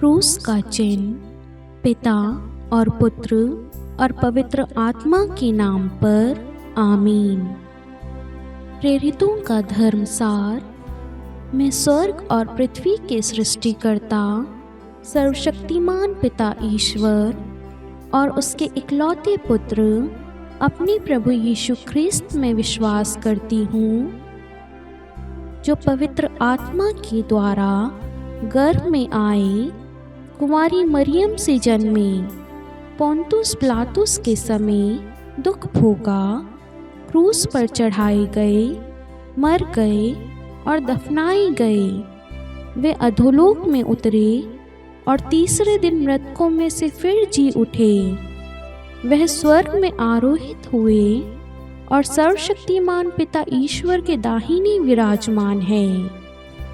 क्रूस का चिन्ह पिता और पुत्र और पवित्र आत्मा के नाम पर आमीन। प्रेरितों का धर्मसार। मैं स्वर्ग और पृथ्वी के सृष्टिकर्ता सर्वशक्तिमान पिता ईश्वर और उसके इकलौते पुत्र अपने प्रभु यीशु ख्रिस्त में विश्वास करती हूँ, जो पवित्र आत्मा के द्वारा गर्भ में आए, कुंवारी मरियम से जन्मे, पोंतुस पिलातुस के समय दुख भोगा, क्रूस पर चढ़ाए गए, मर गए और दफनाए गए। वे अधोलोक में उतरे और तीसरे दिन मृतकों में से फिर जी उठे। वह स्वर्ग में आरोहित हुए और सर्वशक्तिमान पिता ईश्वर के दाहिने विराजमान है।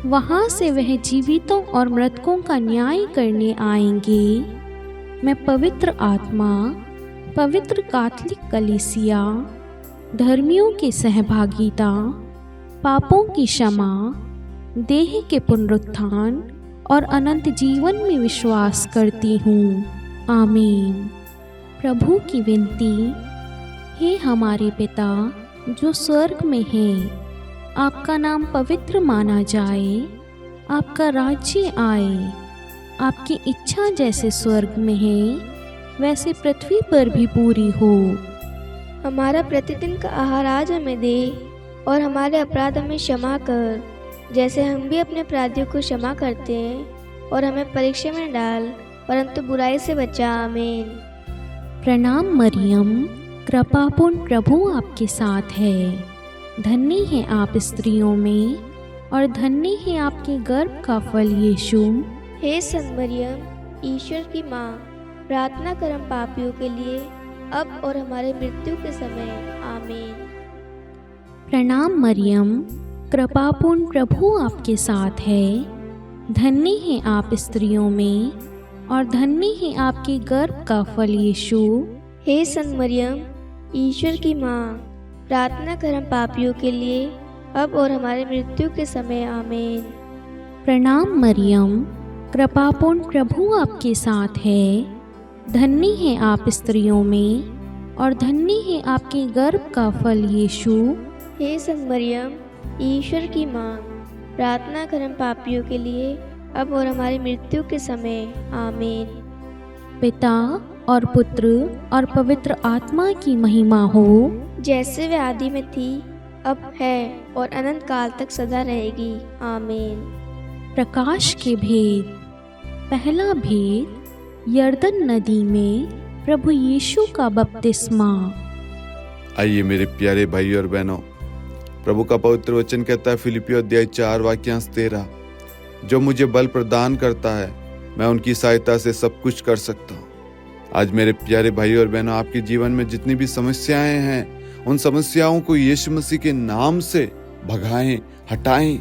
वहाँ से वह जीवितों और मृतकों का न्याय करने आएंगे। मैं पवित्र आत्मा, पवित्र कैथोलिक कलीसिया, धर्मियों की सहभागिता, पापों की क्षमा, देह के पुनरुत्थान और अनंत जीवन में विश्वास करती हूँ। आमीन। प्रभु की विनती। हे हमारे पिता जो स्वर्ग में है, आपका नाम पवित्र माना जाए, आपका राज्य आए, आपकी इच्छा जैसे स्वर्ग में है वैसे पृथ्वी पर भी पूरी हो। हमारा प्रतिदिन का आहार आज हमें दे और हमारे अपराध हमें क्षमा कर, जैसे हम भी अपने अपराधियों को क्षमा करते हैं, और हमें परीक्षा में डाल परंतु बुराई से बचा। आमीन। प्रणाम मरियम, कृपापूर्ण प्रभु आपके साथ है। धन्य है आप स्त्रियों में और धन्य है आपके गर्भ का फल यीशु। हे संत मरियम, ईश्वर की माँ, प्रार्थना कर हम पापियों के लिए, अब और हमारे मृत्यु के समय। आमीन। प्रणाम मरियम, कृपापूर्ण प्रभु आपके साथ है। धन्य है आप स्त्रियों में और धन्य है आपके गर्भ का फल यीशु। हे संत मरियम, ईश्वर की माँ, प्रार्थना कर हम पापियों के लिए, अब और हमारे मृत्यु के समय। आमीन। प्रणाम मरियम, कृपापूर्ण प्रभु आपके साथ है। धन्य है आप स्त्रियों में और धन्य है आपके गर्भ का फल यीशु। हे संत मरियम, ईश्वर की माँ, प्रार्थना कर हम पापियों के लिए, अब और हमारी मृत्यु के समय। आमीन। पिता और पुत्र और पवित्र आत्मा की महिमा हो, जैसे वे आदि में थी, अब है और अनंत काल तक सदा रहेगी। आमीन। प्रकाश के भेद। पहला भेद, यरदन नदी में प्रभु यीशु का बपतिस्मा। आइए मेरे प्यारे भाई और बहनों, प्रभु का पवित्र वचन कहता है फिलिपियों अध्याय 4 वाक्यांश 13, जो मुझे बल प्रदान करता है, मैं उनकी सहायता से सब कुछ कर सकता हूँ। आज मेरे प्यारे भाई और बहनों, आपके जीवन में जितनी भी समस्याएं हैं, उन समस्याओं को यीशु मसीह के नाम से भगाएं, हटाएं,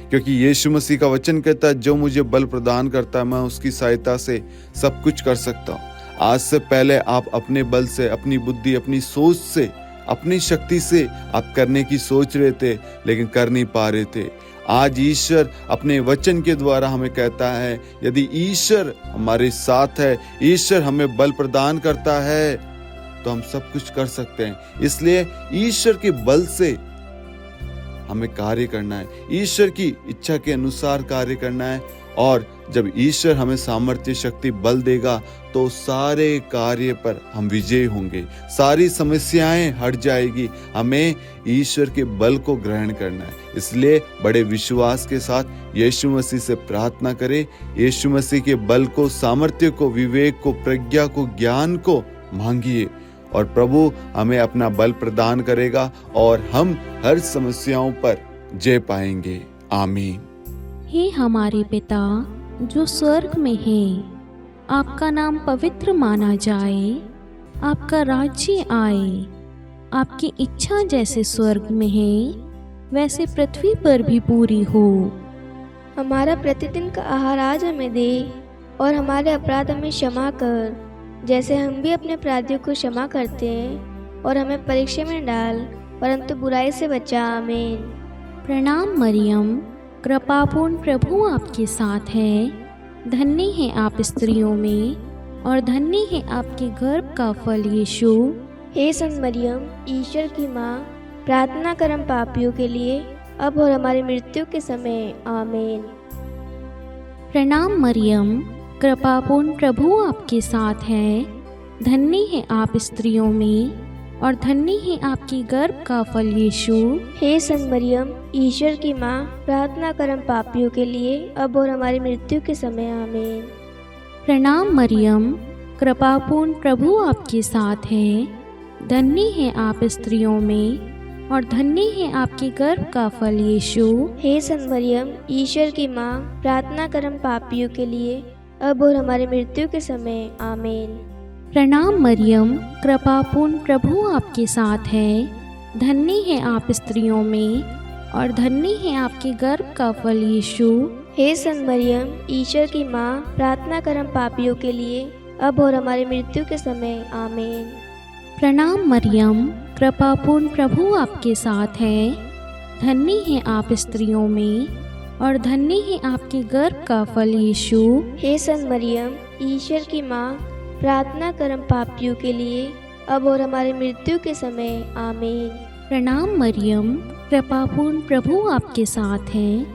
क्योंकि यीशु मसीह का वचन कहता है जो मुझे बल प्रदान करता है, मैं उसकी सहायता से सब कुछ कर सकता हूँ। आज से पहले आप अपने बल से, अपनी बुद्धि, अपनी सोच से, अपनी शक्ति से आप करने की सोच रहे थे लेकिन कर नहीं पा रहे थे। आज ईश्वर अपने वचन के द्वारा हमें कहता है, यदि ईश्वर हमारे साथ है, ईश्वर हमें बल प्रदान करता है, तो हम सब कुछ कर सकते हैं। इसलिए ईश्वर के बल से हमें कार्य करना है, ईश्वर की इच्छा के अनुसार कार्य करना है, और जब ईश्वर हमें सामर्थ्य, शक्ति, बल देगा तो सारे कार्य पर हम विजयी होंगे, सारी समस्याएं हट जाएगी। हमें ईश्वर के बल को ग्रहण करना है। इसलिए बड़े विश्वास के साथ यीशु मसीह से प्रार्थना करें, यीशु मसीह के बल को, सामर्थ्य को, विवेक को, प्रज्ञा को, ज्ञान को मांगिए, और प्रभु हमें अपना बल प्रदान करेगा और हम हर समस्याओं पर जय पाएंगे। आमीन। हे हमारे पिता जो स्वर्ग में है, आपका नाम पवित्र माना जाए, आपका राज्य आए, आपकी इच्छा जैसे स्वर्ग में है वैसे पृथ्वी पर भी पूरी हो। हमारा प्रतिदिन का आहार आज हमें दे और हमारे अपराध हमें क्षमा कर, जैसे हम भी अपने अपराधियों को क्षमा करते हैं, और हमें परीक्षा में डाल परंतु बुराई से बचा। आमीन। प्रणाम मरियम, कृपापूर्ण प्रभु आपके साथ है। धन्य है आप स्त्रियों में और धन्य है आपके गर्भ का फल यीशु। हे संत मरियम, ईश्वर की माँ, प्रार्थना कर हम पापियों के लिए, अब और हमारी मृत्यु के समय। आमीन। प्रणाम मरियम, कृपापूर्ण प्रभु आपके साथ है। धन्य है आप स्त्रियों में और धन्य है आपके गर्भ का फल यीशु। हे संत मरियम, ईश्वर की माँ, प्रार्थना कर हम पापियों के लिए, अब और हमारी मृत्यु के समय। आमीन। प्रणाम मरियम, कृपापूर्ण प्रभु आपके साथ है। धन्य है आप स्त्रियों में और धन्य है आपके गर्भ का फल यीशु। हे संत मरियम, ईश्वर की माँ, प्रार्थना कर हम पापियों के लिए, अब और हमारी मृत्यु के समय। आमीन। प्रणाम मरियम, कृपापूर्ण प्रभु आपके साथ है। धन्य है आप स्त्रियों में और धन्य है आपके गर्भ का फल यीशु। हे संत मरियम, ईश्वर की माँ, प्रार्थना कर हम पापियों के लिए, अब और हमारी मृत्यु के समय। आमीन। प्रणाम मरियम, कृपापूर्ण प्रभु आपके साथ है। धन्य है आप स्त्रियों में और धन्य है आपके गर्भ का फल यीशु। हे संत मरियम, ईश्वर की माँ, प्रार्थना कर हम पापियों के लिए, अब और हमारी मृत्यु के समय। आमीन। प्रणाम मरियम, कृपापूर्ण प्रभु आपके साथ है।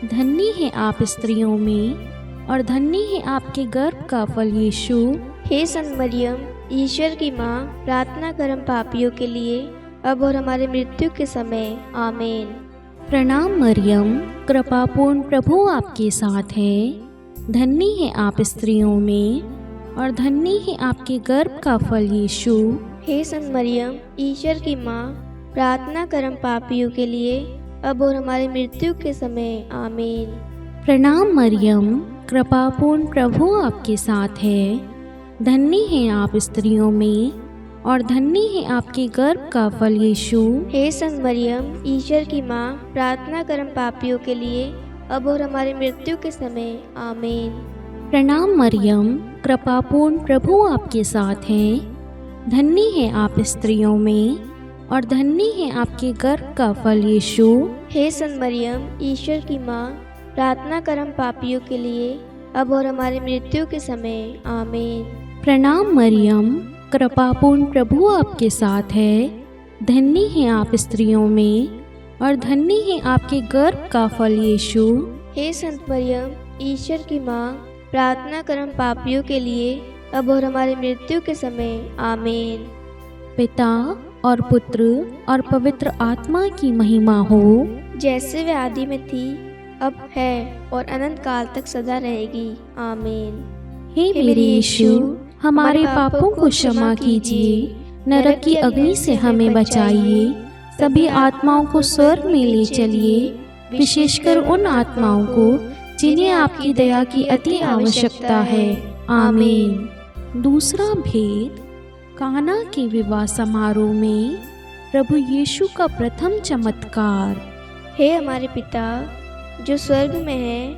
धन्य है आप स्त्रियों में और धन्य है आपके गर्भ का फल यीशु। हे संत मरियम, ईश्वर की माँ, प्रार्थना कर हम पापियों के लिए, अब और हमारी मृत्यु के समय। आमीन। प्रणाम मरियम, कृपापूर्ण प्रभु आपके साथ है। धन्य है आप स्त्रियों में और धन्य है आपके गर्भ का फल यीशु। हे संत मरियम, ईश्वर की माँ, प्रार्थना कर हम पापियों के लिए, अब और हमारी मृत्यु के समय। आमीन। प्रणाम मरियम, कृपापूर्ण प्रभु आपके साथ है। धन्य है आप स्त्रियों में और धन्य है आपके गर्भ का फल यीशु। हे संत मरियम, ईश्वर की माँ, प्रार्थना कर हम पापियों के लिए, अब और हमारी मृत्यु के समय। आमीन। प्रणाम मरियम, कृपापूर्ण प्रभु आपके साथ हैं। धन्य है आप स्त्रियों में और धन्य है आपके गर्भ का फल यीशु। हे संत मरियम, ईश्वर की माँ, प्रार्थना कर हम पापियों के लिए, अब और हमारी मृत्यु के समय। आमीन। प्रणाम मरियम, कृपापूर्ण प्रभु आपके साथ है। धन्य है आप स्त्रियों में और धन्य है आपके गर्भ का फल यीशु। हे संत मरियम, ईश्वर की माँ, प्रार्थना कर हम पापियों के लिए, अब और हमारी मृत्यु के समय। आमीन। पिता और पुत्र और पवित्र आत्मा की महिमा हो, जैसे वे आदि में थी, अब है और अनंत काल तक सदा रहेगी। आमीन। हे मेरे यीशु, हमारे पापों को क्षमा कीजिए, नरक की अग्नि से हमें बचाइए, सभी आत्माओं को स्वर्ग में ले चलिए, विशेषकर उन आत्माओं को जिन्हें आपकी दया की अति आवश्यकता है। आमीन। दूसरा भेद, काना के विवाह समारोह में प्रभु यीशु का प्रथम चमत्कार। हे हमारे पिता जो स्वर्ग में है,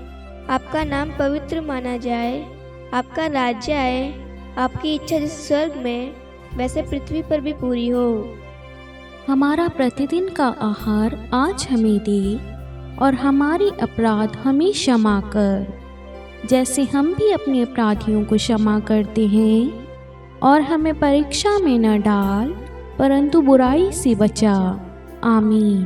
आपका नाम पवित्र माना जाए, आपका राज्य आए, आपकी इच्छा जैसे स्वर्ग में वैसे पृथ्वी पर भी पूरी हो। हमारा प्रतिदिन का आहार आज हमें दे और हमारी अपराध हमें क्षमा कर, जैसे हम भी अपने अपराधियों को क्षमा करते हैं, और हमें परीक्षा में न डाल परंतु बुराई से बचा। आमीन।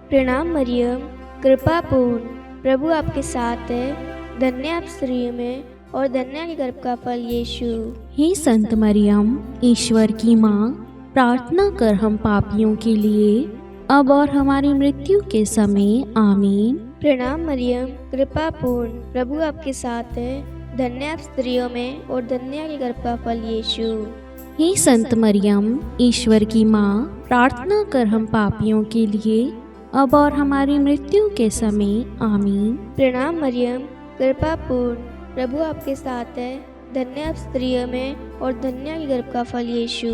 प्रणाम मरियम, कृपा पूर्ण, प्रभु आपके साथ है। धन्य आप स्त्रियों में और धन्य के गर्भ का फल यीशु। हे संत मरियम, ईश्वर की माँ, प्रार्थना कर हम पापियों के लिए, अब और हमारी मृत्यु के समय। आमीन। प्रणाम मरियम, कृपा पूर्ण, प्रभु आपके साथ है। धन्य आप स्त्रियों में और धन्य के गर्भ का फल यीशु। हे संत मरियम, ईश्वर की माँ, प्रार्थना कर हम पापियों के लिए, अब और हमारी मृत्यु के समय। आमीन। प्रणाम मरियम, कृपा पूर्ण, प्रभु आपके साथ है। धन्य आप स्त्रियों में और धन्य के गर्भ का फल यीशु।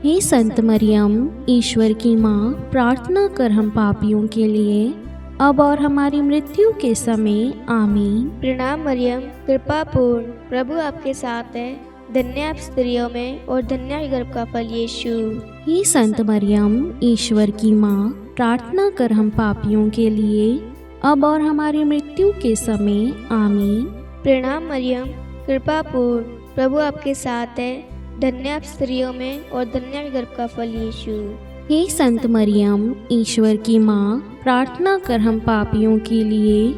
हे संत मरियम, ईश्वर की माँ, प्रार्थना कर हम पापियों के लिए, अब और हमारी मृत्यु के समय। आमीन। प्रणाम मरियम, कृपा पूर्ण, प्रभु आपके साथ है। धन्य आप स्त्रियों में और धन्य के गर्भ का फल यीशु। हे संत मरियम, ईश्वर की माँ, प्रार्थना कर हम पापियों के लिए, अब और हमारी मृत्यु के समय। आमीन। प्रणाम मरियम, कृपा पूर्ण, प्रभु आपके साथ है। धन्य आप स्त्रियों में और धन्य आपके गर्भ का फल यीशु। हे संत मरियम, ईश्वर की माँ, प्रार्थना कर हम पापियों के लिए,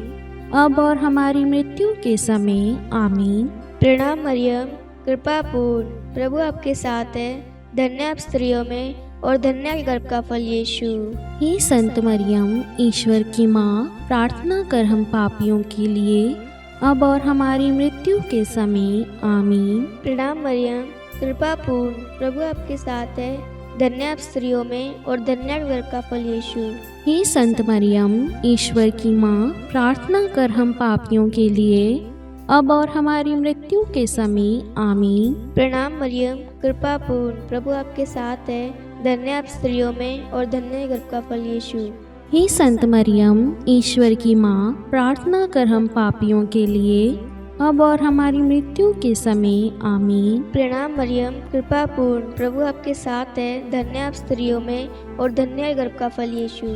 अब और हमारी मृत्यु के समय। आमीन। प्रणाम मरियम, कृपा पूर्ण, प्रभु आपके साथ है। धन्य आप स्त्रियों में और धन्य आपके गर्भ का फल यीशु। हे संत मरियम, ईश्वर की माँ, प्रार्थना कर हम पापियों के लिए, अब और हमारी मृत्यु के समय। आमीन। प्रणाम मरियम, कृपा पूर्ण, प्रभु आपके साथ है। धन्य आप स्त्रियों में और धन्य आपके गर्भ का फल यीशु। हे संत मरियम, ईश्वर की माँ, प्रार्थना कर हम पापियों के लिए, अब और हमारी मृत्यु के समय। आमीन। प्रणाम मरियम, कृपा पूर्ण, प्रभु आपके साथ है। धन्य आप स्त्रियों में और धन्य गर्भ का फल यीशु। हे संत मरियम, ईश्वर की माँ, प्रार्थना कर हम पापियों के लिए, अब और हमारी मृत्यु के समय। आमीन। प्रणाम मरियम, कृपा पूर्ण, प्रभु आपके साथ है। धन्य आप स्त्रियों में और धन्य गर्भ का फल यीशु।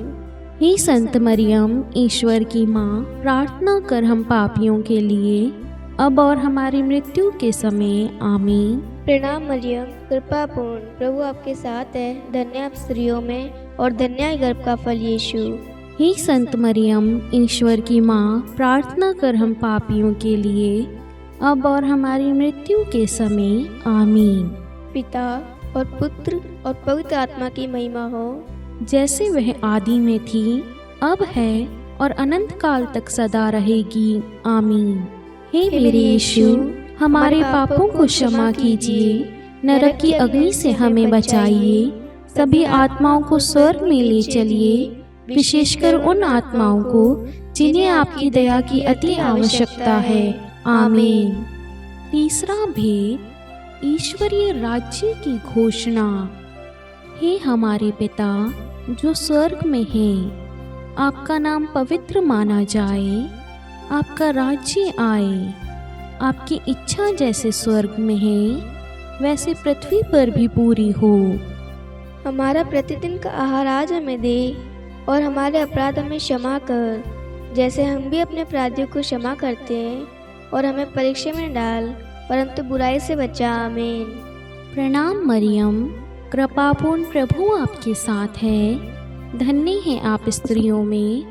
हे संत मरियम, ईश्वर की माँ, प्रार्थना कर हम पापियों के लिए, अब और हमारी मृत्यु के समय। आमीन। प्रणाम मरियम, कृपा पूर्ण, प्रभु आपके साथ है। धन्य आप स्त्रियों में और धन्य गर्भ का फल यीशु। हे संत मरियम, ईश्वर की माँ, प्रार्थना कर हम पापियों के लिए, अब और हमारी मृत्यु के समय। आमीन। पिता और पुत्र और पवित्र आत्मा की महिमा हो, जैसे वह आदि में थी, अब है और अनंत काल तक सदा रहेगी। आमीन। हे मेरे यीशु, हमारे पापों को क्षमा कीजिए, नरक की अग्नि से हमें बचाइए, सभी आत्माओं को स्वर्ग में ले चलिए, विशेषकर उन आत्माओं को जिन्हें आपकी दया की अति आवश्यकता है। आमीन। तीसरा भेद, ईश्वरीय राज्य की घोषणा। हे हमारे पिता जो स्वर्ग में है, आपका नाम पवित्र माना जाए, आपका राज्य आए, आपकी इच्छा जैसे स्वर्ग में है वैसे पृथ्वी पर भी पूरी हो। हमारा प्रतिदिन का आहार आज हमें दे, और हमारे अपराध हमें क्षमा कर, जैसे हम भी अपने अपराधियों को क्षमा करते हैं, और हमें परीक्षा में डाल, परंतु बुराई से बचा। आमीन। प्रणाम मरियम, कृपापूर्ण, प्रभु आपके साथ है। धन्य है आप स्त्रियों में,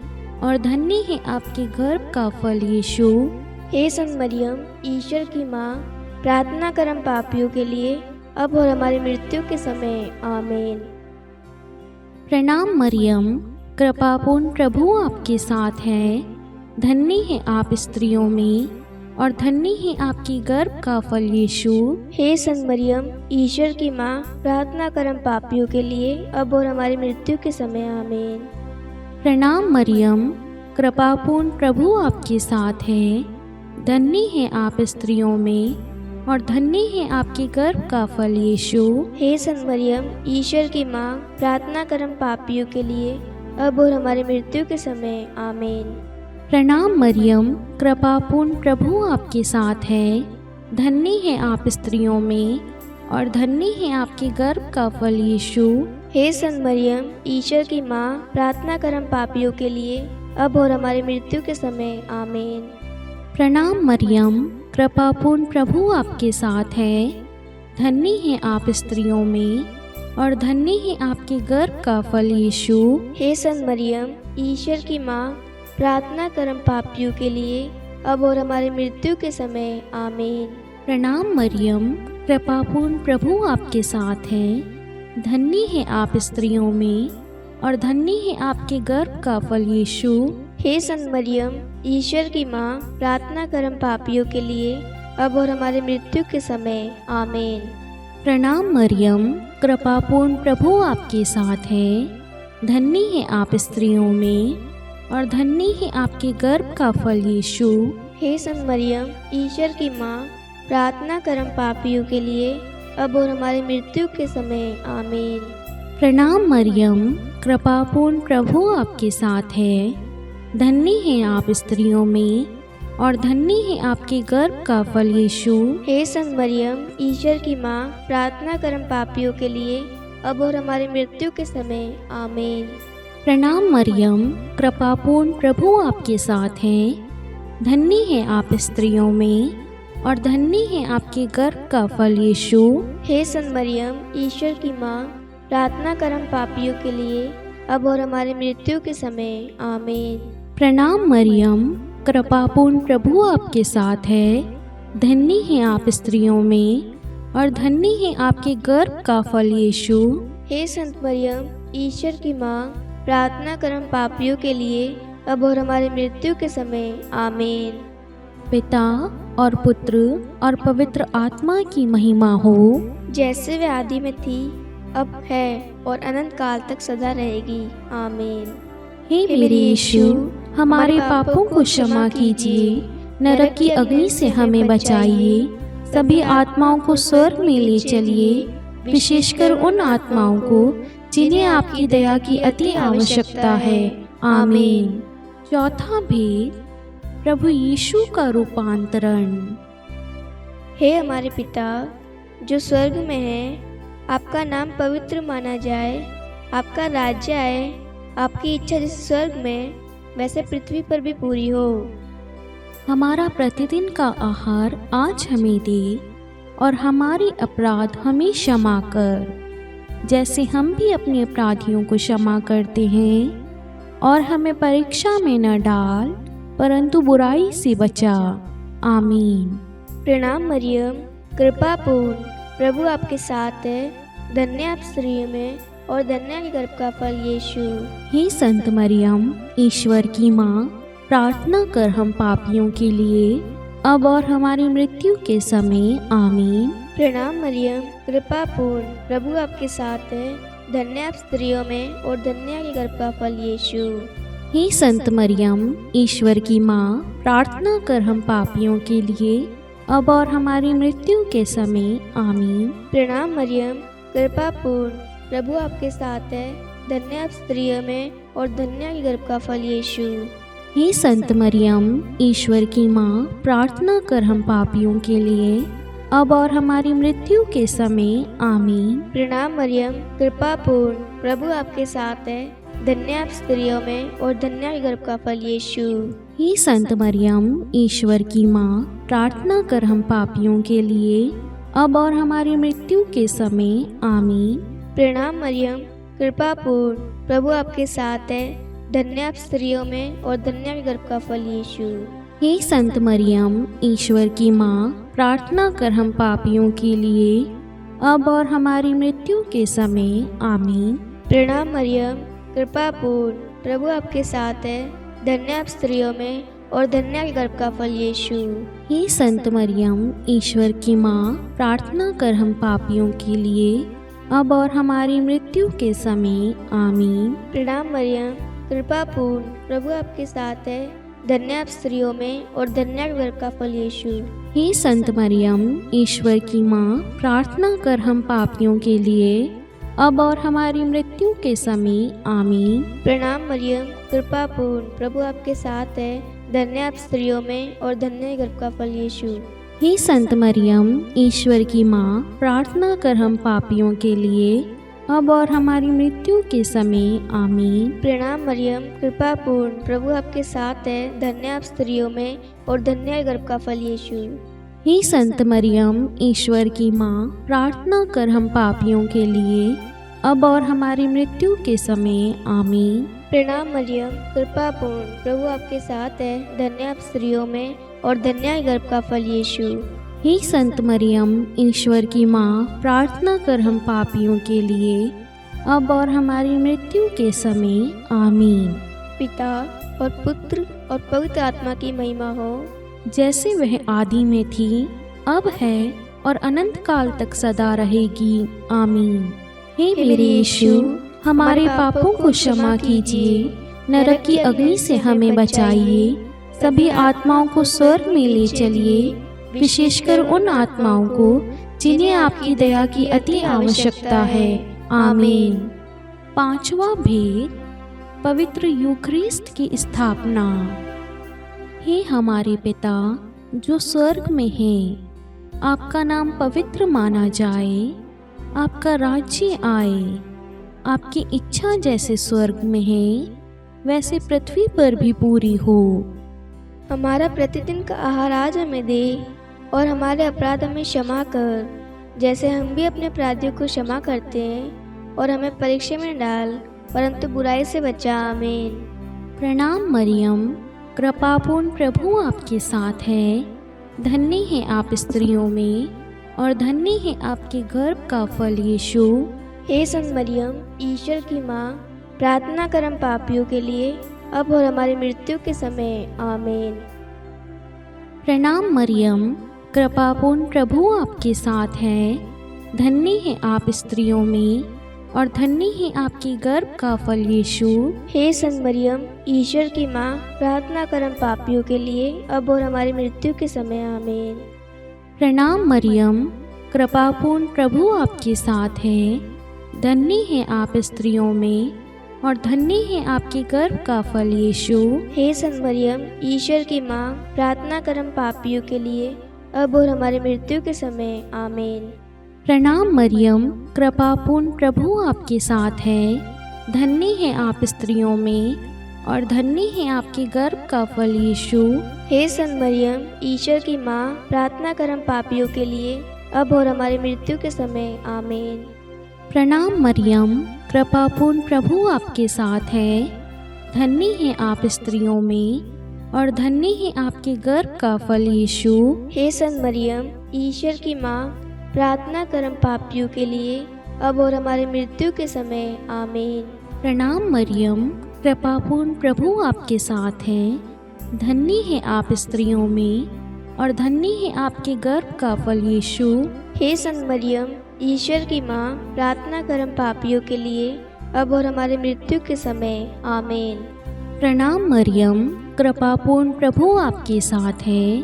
और धन्य है आपके गर्भ का फल यीशु। हे संत मरियम, ईश्वर की माँ, प्रार्थना कर हम पापियों के लिए, अब और हमारी मृत्यु के समय। आमीन। प्रणाम मरियम, कृपापूर्ण, प्रभु आपके साथ है। धन्य है आप स्त्रियों में, और धन्य है आपकी गर्भ का फल यीशु। हे संत मरियम, ईश्वर की माँ, प्रार्थना कर हम पापियों के लिए, अब और हमारी मृत्यु के समय। आमीन। प्रणाम मरियम, कृपापूर्ण, प्रभु आपके साथ है। धन्य है आप स्त्रियों में, और धन्य है आपके गर्भ का फल यीशु। हे संत मरियम, ईश्वर की माँ, प्रार्थना कर हम पापियों के लिए, अब और हमारी मृत्यु के समय। आमीन। प्रणाम मरियम, कृपापूर्ण, प्रभु आपके साथ है। धन्य है आप स्त्रियों में, और धन्य है आपके गर्भ का फल यीशु। हे संत मरियम, ईश्वर की माँ, प्रार्थना कर हम पापियों के लिए, अब और हमारी मृत्यु के समय। आमीन। प्रणाम मरियम, कृपापूर्ण, प्रभु आपके साथ है। धन्य है आप स्त्रियों में, और धन्य है आपके गर्भ का फल यीशु। हे संत मरियम, ईश्वर की माँ, प्रार्थना कर हम पापियों के लिए, अब और हमारी मृत्यु के समय। आमीन। प्रणाम मरियम, कृपापूर्ण, प्रभु आपके साथ है। धन्य है आप स्त्रियों में, और धन्य है आपके गर्भ का फल यीशु। हे संत मरियम, ईश्वर की माँ, प्रार्थना कर हम पापियों के लिए, अब और हमारी मृत्यु के समय। आमीन। प्रणाम मरियम, कृपापूर्ण, प्रभु आपके साथ है। धन्य है आप स्त्रियों में, और धन्य है आपके गर्भ का फल यीशु। हे संत मरियम, ईश्वर की माँ, प्रार्थना कर हम पापियों के लिए, अब और हमारी मृत्यु के समय। आमीन। प्रणाम मरियम, कृपापूर्ण, प्रभु आपके साथ है। धन्य है आप स्त्रियों में, और धन्य है आपके गर्भ का फल यीशु। हे संत मरियम, ईश्वर की माँ, प्रार्थना कर हम पापियों के लिए, अब और हमारी मृत्यु के समय। आमीन। प्रणाम मरियम, कृपापूर्ण, प्रभु आपके साथ है। धन्य है आप स्त्रियों में और धन्य है आपके गर्भ का फल यीशु। हे संत मरियम, ईश्वर की माँ, प्रार्थना कर हम पापियों के लिए, अब और हमारे मृत्यु के समय। आमीन। प्रणाम मरियम, कृपापूर्ण प्रभु आपके साथ है। धन्य है आप स्त्रियों में और धन्य है आपके गर्भ का फल यीशु। हे संत मरियम, ईश्वर की माँ, प्रार्थना कर हम पापियों के लिए, अब और हमारे मृत्यु के समय। आमीन। पिता और पुत्र और पवित्र आत्मा की महिमा हो, जैसे वे आदि में थी, अब है और अनंत काल तक सदा रहेगी। आमीन। हे मेरे यीशु, हमारे पापों को क्षमा कीजिए, नरक की अग्नि से हमें बचाइए, सभी आत्माओं को स्वर्ग में ले चलिए, विशेषकर उन आत्माओं को जिन्हें आपकी दया की अति आवश्यकता है। आमीन। चौथा भेद, प्रभु यीशु का रूपांतरण। हे हमारे पिता जो स्वर्ग में है, आपका नाम पवित्र माना जाए, आपका राज्य आए, आपकी इच्छा जैसे स्वर्ग में वैसे पृथ्वी पर भी पूरी हो। हमारा प्रतिदिन का आहार आज हमें दे और हमारे अपराध हमें क्षमा कर, जैसे हम भी अपने अपराधियों को क्षमा करते हैं, और हमें परीक्षा में न डाल परंतु बुराई से बचा। आमीन। प्रणाम मरियम, कृपापूर्ण, प्रभु आपके साथ है। धन्य आप स्त्रियों में और धन्य है गर्भ का फल यीशु। हे संत मरियम, ईश्वर की माँ, प्रार्थना कर हम पापियों के लिए, अब और हमारी मृत्यु के समय। आमीन। प्रणाम मरियम, कृपापूर्ण, प्रभु आपके साथ है। धन्य आप स्त्रियों में और धन्य है गर्भ का फल यीशु। हे संत मरियम, ईश्वर की माँ, प्रार्थना कर हम पापियों के लिए, अब और हमारी मृत्यु के समय। आमीन। प्रणाम मरियम, कृपापूर्ण, प्रभु आपके साथ है। धन्य आप स्त्रियों में और धन्य है गर्भ का फल यीशु। हे संत मरियम, ईश्वर की माँ, प्रार्थना कर हम पापियों के लिए, अब और हमारी मृत्यु के समय। आमीन। प्रणाम मरियम, कृपापूर्ण, प्रभु आपके साथ है। धन्य आप स्त्रियों में और धन्य है गर्भ का फल यीशु। हे संत मरियम, ईश्वर की माँ, प्रार्थना कर हम पापियों के लिए, अब और हमारी मृत्यु के समय। आमीन। प्रणाम मरियम, कृपापूर्ण, प्रभु आपके साथ है। धन्य आप स्त्रियों में और धन्य है गर्भ का फल यीशु। हे संत मरियम, ईश्वर की माँ, प्रार्थना कर हम पापियों के लिए, अब और हमारी मृत्यु के समय। आमीन। प्रणाम मरियम, कृपापूर्ण, प्रभु आपके साथ है। धन्य आप स्त्रियों में और धन्य है गर्भ का फल यीशु। हे संत मरियम, ईश्वर की माँ, प्रार्थना कर हम पापियों के लिए, अब और हमारी मृत्यु के समय। आमीन। प्रणाम मरियम, कृपापूर्ण, प्रभु आपके साथ है। धन्य आप स्त्रियों में और धन्य है गर्भ का फल यीशु। हे संत मरियम, ईश्वर की माँ, प्रार्थना कर हम पापियों के लिए, अब और हमारी मृत्यु के समय। आमीन। प्रणाम मरियम, कृपापूर्ण, प्रभु आपके साथ है। धन्य आप स्त्रियों में और धन्य है गर्भ का फल यीशु। हे संत मरियम, ईश्वर की माँ, प्रार्थना कर हम पापियों के लिए, अब और हमारी मृत्यु के समय। आमीन। प्रणाम मरियम, कृपापूर्ण, प्रभु आपके साथ है। धन्य आप स्त्रियों में और धन्य है गर्भ का फल यीशु। हे संत मरियम, ईश्वर की माँ, प्रार्थना कर हम पापियों के लिए, अब और हमारी मृत्यु के समय। आमीन। प्रणाम मरियम, कृपापूर्ण, प्रभु आपके साथ है। धन्य आप स्त्रियों में और धन्य है गर्भ का फल यीशु। हे संत मरियम, ईश्वर की माँ, प्रार्थना कर हम पापियों के लिए, अब और हमारी मृत्यु के समय। आमीन। पिता और पुत्र और पवित्र आत्मा की महिमा हो, जैसे वह आदि में थी, अब है और अनंत काल तक सदा रहेगी। आमीन। हे मेरे यीशु, हमारे पापों को क्षमा कीजिए, नरक की अग्नि से हमें बचाइए, सभी आत्माओं को स्वर्ग में ले चलिए, विशेषकर उन आत्माओं को जिन्हें आपकी दया की अति आवश्यकता है। आमीन। पांचवा भेद, पवित्र यूखरिस्ट की स्थापना। हे हमारे पिता जो स्वर्ग में है, आपका नाम पवित्र माना जाए, आपका राज्य आए, आपकी इच्छा जैसे स्वर्ग में है वैसे पृथ्वी पर भी पूरी हो। हमारा प्रतिदिन का आहार आज हमें दे और हमारे अपराध हमें क्षमा कर, जैसे हम भी अपने अपराधियों को क्षमा करते हैं, और हमें परीक्षा में न डाल परंतु बुराई से बचा। आमीन। प्रणाम मरियम, कृपापूर्ण प्रभु आपके साथ है। धन्य है आप स्त्रियों में और धन्य है आपके गर्भ का फल यीशु। हे संत मरियम, ईश्वर की माँ, प्रार्थना कर हम पापियों के लिए, अब और हमारी मृत्यु के समय। आमीन। प्रणाम मरियम, कृपापूर्ण प्रभु आपके साथ है। धन्य है आप स्त्रियों में और धन्य है आपके गर्भ का फल यीशु। हे संत मरियम, ईश्वर की माँ, प्रार्थना कर हम पापियों के लिए, अब और हमारी मृत्यु के समय। आमीन। प्रणाम मरियम, कृपापूर्ण प्रभु आपके साथ है। धन्य है आप स्त्रियों में और धन्य है आपके गर्भ का फल यीशु। हे संत मरियम, ईश्वर की माँ, प्रार्थना कर हम पापियों के लिए, अब और हमारी मृत्यु के समय। आमीन। प्रणाम मरियम, कृपापूर्ण प्रभु आपके साथ है। धन्य है आप स्त्रियों में और धन्य है आपके गर्भ का फल यीशु। हे संत मरियम, ईश्वर की माँ, प्रार्थना कर हम पापियों के लिए, अब और हमारी मृत्यु के समय। आमीन। प्रणाम मरियम, कृपापूर्ण प्रभु आपके साथ है। धन्य है आप स्त्रियों में और धन्य है आपके गर्भ का फल यीशु। हे संत मरियम, ईश्वर की माँ, प्रार्थना कर हम पापियों के लिए, अब और हमारी मृत्यु के समय। आमीन। प्रणाम मरियम, कृपापूर्ण प्रभु आपके साथ है। धन्य है आप स्त्रियों में और धन्य है आपके गर्भ का फल यीशु। हे संत मरियम, ईश्वर की माँ, प्रार्थना कर हम पापियों के लिए, अब और हमारी मृत्यु के समय। आमीन। प्रणाम मरियम, कृपापूर्ण प्रभु आपके साथ है।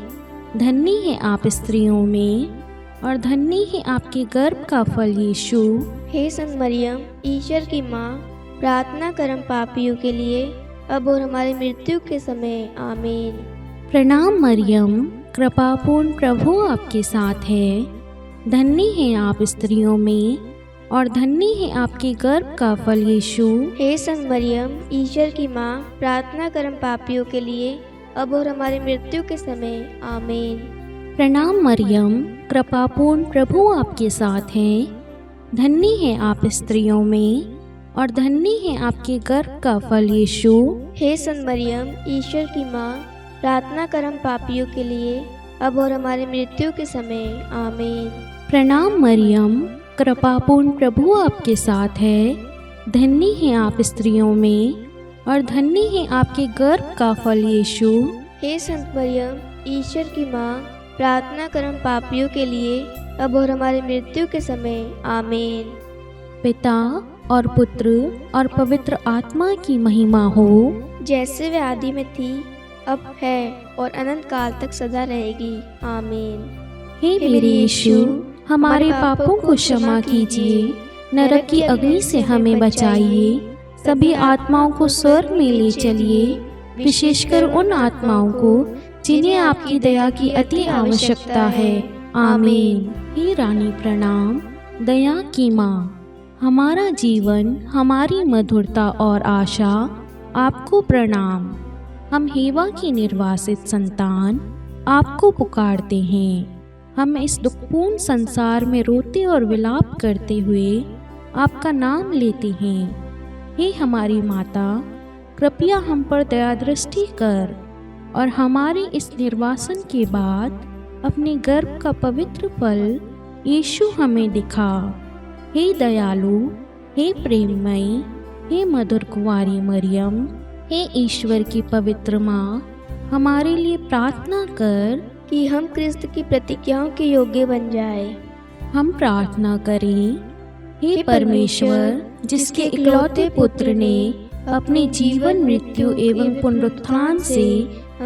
धन्य है आप स्त्रियों में और धन्य है आपके गर्भ का फल यीशु। हे संत मरियम, ईश्वर की माँ, प्रार्थना कर हम पापियों के लिए, अब और हमारी मृत्यु के समय। आमीन। प्रणाम मरियम, कृपापूर्ण प्रभु आपके साथ है। धन्य है आप स्त्रियों में और धन्य है आपके गर्भ का फल यीशु। हे संत मरियम, ईश्वर की माँ, प्रार्थना कर हम पापियों के लिए, अब और हमारी मृत्यु के समय। आमीन। प्रणाम मरियम, कृपापूर्ण प्रभु आपके साथ है। धन्य है आप स्त्रियों में और धन्य है आपके गर्भ का फल यीशु। हे संत मरियम, ईश्वर की माँ, प्रार्थना कर हम पापियों के लिए, अब और हमारी मृत्यु के समय। आमीन। प्रणाम मरियम, कृपापूर्ण प्रभु आपके साथ है। धन्य है आप स्त्रियों में और धन्य है आपके गर्भ का फल यीशु। हे संत मरियम, ईश्वर की माँ, प्रार्थना कर हम पापियों के लिए, अब और हमारी मृत्यु के समय। आमीन। पिता और पुत्र और पवित्र आत्मा की महिमा हो, जैसे वे आदि में थी, अब है और अनंत काल तक सदा रहेगी। आमीन। हे मेरे यीशु, हमारे पापों को क्षमा कीजिए, नरक की अग्नि से हमें बचाइए, सभी आत्माओं को स्वर्ग में ले चलिए, विशेषकर उन आत्माओं को जिन्हें आपकी दया की अति आवश्यकता है। आमीन। हे रानी प्रणाम, दया की माँ, हमारा जीवन, हमारी मधुरता और आशा, आपको प्रणाम। हम हेवा की निर्वासित संतान आपको पुकारते हैं। हम इस दुखपूर्ण संसार में रोते और विलाप करते हुए आपका नाम लेते हैं। हे हमारी माता, कृपया हम पर दया दृष्टि कर और हमारे इस निर्वासन के बाद अपने गर्भ का पवित्र फल यीशु हमें दिखा। हे दयालु, हे प्रेममयी, हे मधुर कुंवारी मरियम, हे ईश्वर की पवित्र माँ, हमारे लिए प्रार्थना कर कि हम क्रिस्त की प्रतिज्ञाओं के योग्य बन जाए। हम प्रार्थना करें। हे परमेश्वर, जिसके इकलौते पुत्र ने अपने जीवन, मृत्यु एवं पुनरुत्थान से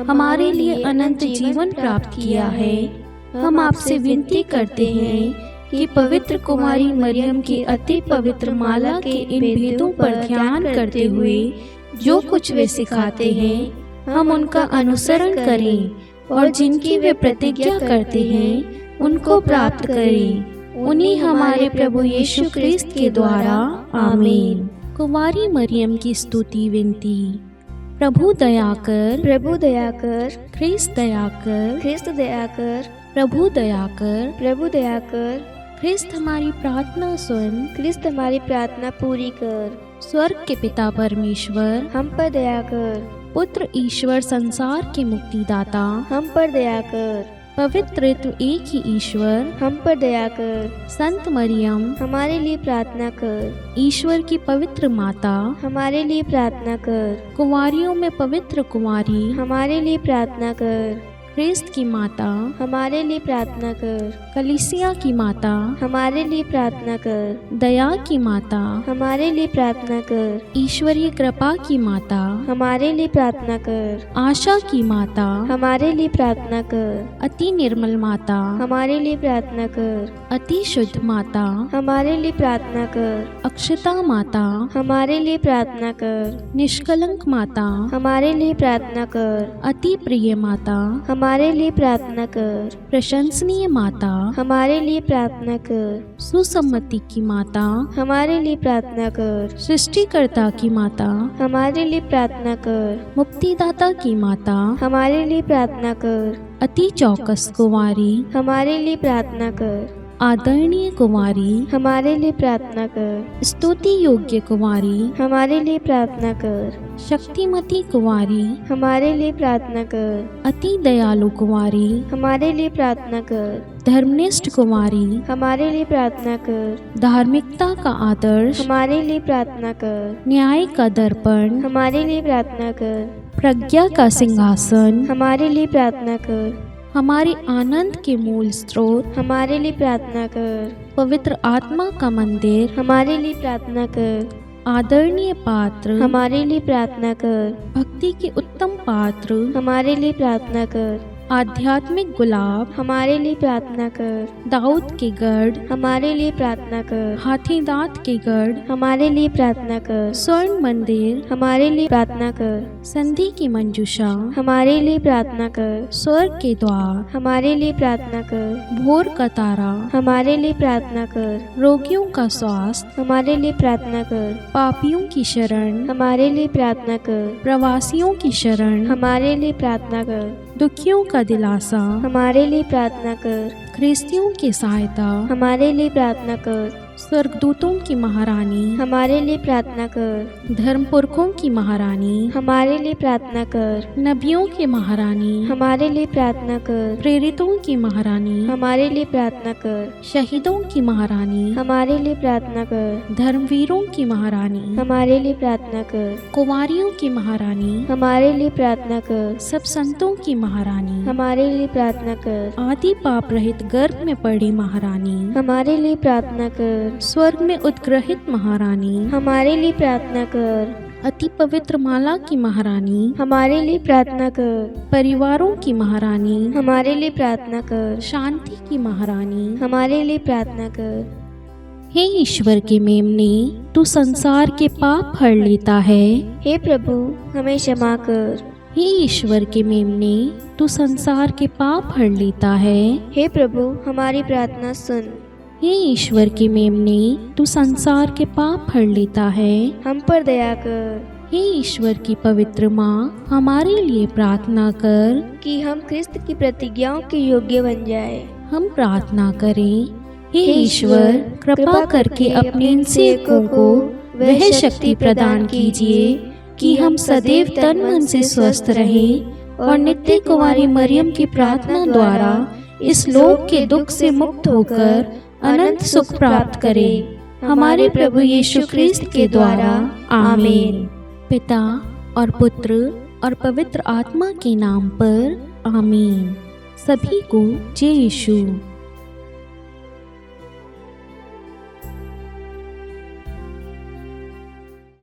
हमारे लिए अनंत जीवन प्राप्त किया है, हम आपसे विनती करते हैं कि पवित्र कुमारी मरियम की अति पवित्र माला के इन भेदों पर ध्यान करते हुए जो कुछ वे सिखाते हैं, हम उनका अनुसरण करें और जिनकी वे प्रतिज्ञा करते हैं उनको प्राप्त करें। उन्हीं हमारे प्रभु यीशु क्रिस्त के द्वारा। आमीन। कुमारी मरियम की स्तुति विनती। प्रभु दया कर, प्रभु दया कर, ख्रिस्त दया कर, ख्रिस्त दया कर, प्रभु दया कर, प्रभु दया कर, ख्रिस्त हमारी प्रार्थना सुन। ख्रिस्त हमारी प्रार्थना पूरी कर। स्वर्ग के पिता परमेश्वर, हम पर दया कर। पुत्र ईश्वर संसार के मुक्तिदाता, हम पर दया कर। पवित्र त्रित्व एक ही ईश्वर, हम पर दया कर। संत मरियम, हमारे लिए प्रार्थना कर। ईश्वर की पवित्र माता, हमारे लिए प्रार्थना कर। कुंवारियों में पवित्र कुंवारी, हमारे लिए प्रार्थना कर। ख्रिस्त की माता, हमारे लिए प्रार्थना कर। कलीसिया की माता, हमारे लिए प्रार्थना कर। दया की माता, हमारे लिए प्रार्थना कर। ईश्वरीय कृपा की माता, हमारे लिए प्रार्थना कर। आशा की माता, हमारे लिए प्रार्थना कर। अति निर्मल माता, हमारे लिए प्रार्थना कर। अति शुद्ध माता, हमारे लिए प्रार्थना कर। अक्षता माता, हमारे लिए प्रार्थना कर। निष्कलंक माता, हमारे लिए प्रार्थना कर। अति प्रिय माता, हमारे लिए प्रार्थना कर। प्रशंसनीय माता, हमारे लिए प्रार्थना कर। सुसम्मति की माता, हमारे लिए प्रार्थना कर। सृष्टिकर्ता की माता, हमारे लिए प्रार्थना कर। मुक्तिदाता की माता, हमारे लिए प्रार्थना कर। अति चौकस कुंवारी, हमारे लिए प्रार्थना कर। आदरणीय कुंवारी, हमारे लिए प्रार्थना कर। स्तुति योग्य कुंवारी, हमारे लिए प्रार्थना कर। शक्तिमती कुंवारी, हमारे लिए प्रार्थना कर। अति दयालु कुंवारी, हमारे लिए प्रार्थना कर। धर्मनिष्ठ कुंवारी, हमारे लिए प्रार्थना कर। धार्मिकता का आदर्श, हमारे लिए प्रार्थना कर। न्याय का दर्पण, हमारे लिए प्रार्थना कर। प्रज्ञा का सिंहासन, हमारे लिए प्रार्थना कर। हमारे आनंद के मूल स्रोत, हमारे लिए प्रार्थना कर। पवित्र आत्मा का मंदिर, हमारे लिए प्रार्थना कर। आदरणीय पात्र, हमारे लिए प्रार्थना कर। भक्ति के उत्तम पात्र, हमारे लिए प्रार्थना कर। आध्यात्मिक गुलाब, हमारे लिए प्रार्थना कर। दाऊद के गढ़, हमारे लिए प्रार्थना कर। हाथी दांत के गढ़, हमारे लिए प्रार्थना कर। स्वर्ण मंदिर, हमारे लिए प्रार्थना कर। संधि की मंजूषा, हमारे लिए प्रार्थना कर। स्वर्ग के द्वार, हमारे लिए प्रार्थना कर। भोर का तारा, हमारे लिए प्रार्थना कर। रोगियों का स्वास्थ्य, हमारे लिए प्रार्थना कर। पापियों की शरण, हमारे लिए प्रार्थना कर। प्रवासियों की शरण, हमारे लिए प्रार्थना कर। दुखियों का दिलासा, हमारे लिए प्रार्थना कर। ख्रिस्तियों की सहायता, हमारे लिए प्रार्थना कर। स्वर्गदूतों की महारानी, हमारे लिए प्रार्थना कर। धर्मपुरखों की महारानी, हमारे लिए प्रार्थना कर। नबियों की महारानी, हमारे लिए प्रार्थना कर। प्रेरितों की महारानी, हमारे लिए प्रार्थना कर। शहीदों की महारानी, हमारे लिए प्रार्थना कर। धर्मवीरों की महारानी, हमारे लिए प्रार्थना कर। कुंवारियों की महारानी, हमारे लिए प्रार्थना कर। सब संतों की महारानी, हमारे लिए प्रार्थना कर। आदि पाप रहित गर्भ में पड़ी महारानी, हमारे लिए प्रार्थना कर। स्वर्ग में उद्ग्रहित महारानी, हमारे लिए प्रार्थना कर। अति पवित्र माला की महारानी, हमारे लिए प्रार्थना कर। परिवारों की महारानी, हमारे लिए प्रार्थना कर। शांति की महारानी, हमारे लिए प्रार्थना कर। हे ईश्वर के मेमने, तू संसार के पाप हर लेता है। हे प्रभु, हमें क्षमा कर। हे ईश्वर के मेमने, तू संसार के पाप हर लेता है। हे प्रभु, हमारी प्रार्थना सुन। हे ईश्वर के मेमने, तू संसार के पाप हर लेता है। हम पर दया कर। हे ईश्वर की पवित्र माँ, हमारे लिए प्रार्थना कर कि हम ख्रिस्त की प्रतिज्ञाओं के योग्य बन जाए। हम प्रार्थना करें। हे ईश्वर, कृपा करके अपने इन सेवकों को वह शक्ति प्रदान कीजिए कि हम सदैव तन मन से स्वस्थ रहें और नित्य कुंवारी मरियम की प्रार्थना द्वारा इस लोक के दुख से मुक्त होकर अनंत सुख प्राप्त करें। हमारे प्रभु यीशु ख्रिस्त के द्वारा, आमीन। पिता और पुत्र और पवित्र आत्मा के नाम पर, आमीन। सभी को जय यीशु।